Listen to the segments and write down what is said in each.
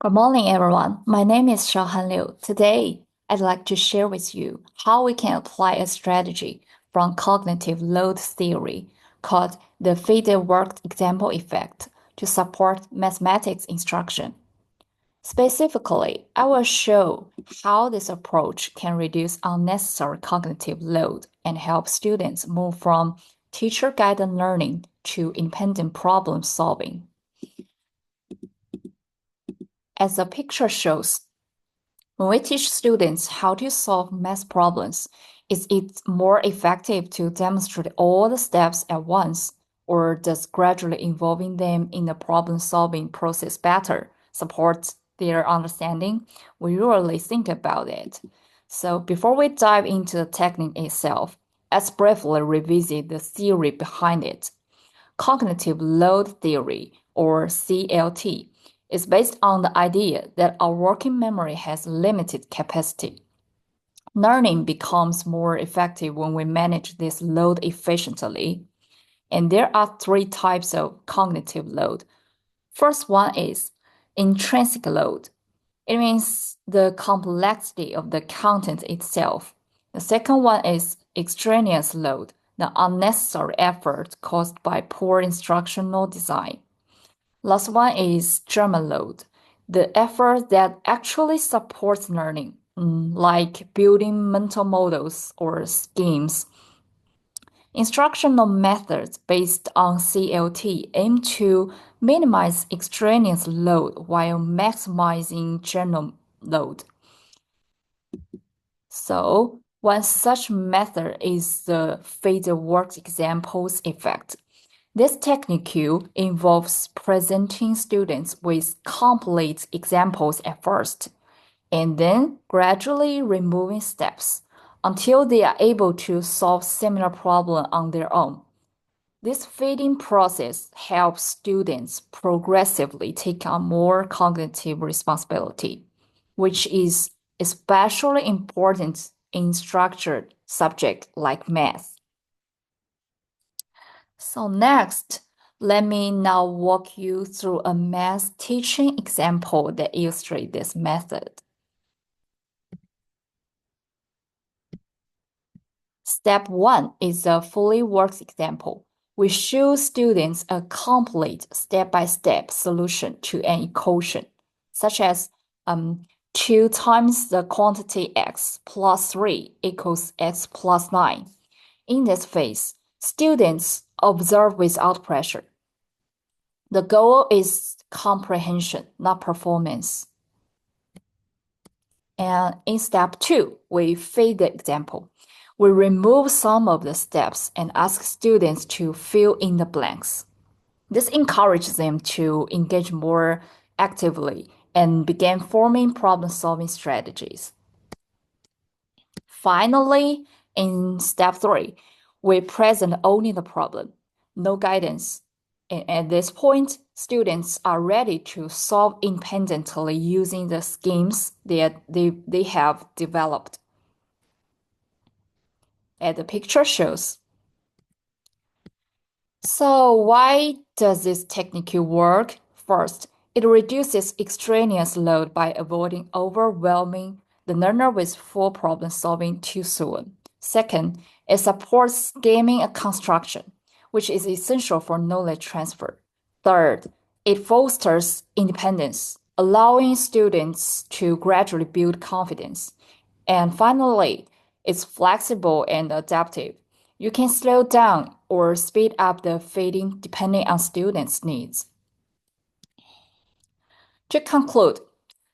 Good morning, everyone. My name is Xiaohan Liu. Today, I'd like to share with you how we can apply a strategy from cognitive load theory called the faded work example effect to support mathematics instruction. Specifically, I will show how this approach can reduce unnecessary cognitive load and help students move from teacher-guided learning to independent problem solving. As the picture shows, when we teach students how to solve math problems, is it more effective to demonstrate all the steps at once, or does gradually involving them in the problem-solving process better support their understanding? We usually think about it. So before we dive into the technique itself, let's briefly revisit the theory behind it. Cognitive load theory, or CLT, is based on the idea that our working memory has limited capacity. Learning becomes more effective when we manage this load efficiently. And there are three types of cognitive load. First one is intrinsic load. It means the complexity of the content itself. The second one is extraneous load, the unnecessary effort caused by poor instructional design. Last one is German load, the effort that actually supports learning, like building mental models or schemes. Instructional methods based on CLT aim to minimize extraneous load while maximizing general load. So, one such method is the faded work examples effect. This technique involves presenting students with complete examples at first, and then gradually removing steps until they are able to solve similar problems on their own. This feeding process helps students progressively take on more cognitive responsibility, which is especially important in structured subjects like math. So next, let me now walk you through a math teaching example that illustrates this method. Step 1 is a fully works example. We show students a complete step-by-step solution to an equation, such as 2 times the quantity x plus 3 equals x plus 9. In this phase, students observe without pressure. The goal is comprehension, not performance. And in step 2, we fade the example. We remove some of the steps and ask students to fill in the blanks. This encourages them to engage more actively and begin forming problem-solving strategies. Finally, in step 3, we present only the problem, no guidance. And at this point, students are ready to solve independently using the schemes that they have developed. As the picture shows. So why does this technique work? First, it reduces extraneous load by avoiding overwhelming the learner with full problem solving too soon. Second, it supports gaming construction, which is essential for knowledge transfer. Third, it fosters independence, allowing students to gradually build confidence. And finally, it's flexible and adaptive. You can slow down or speed up the fading depending on students' needs. To conclude,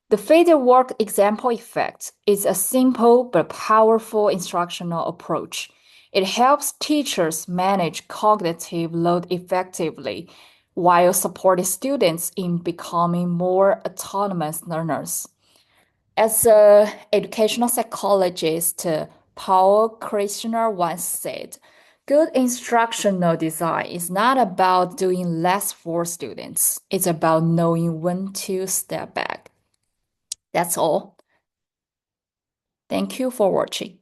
the faded work example effect is a simple but powerful instructional approach. It helps teachers manage cognitive load effectively while supporting students in becoming more autonomous learners. As an educational psychologist, Paul Kirchner once said, good instructional design is not about doing less for students. It's about knowing when to step back. That's all. Thank you for watching.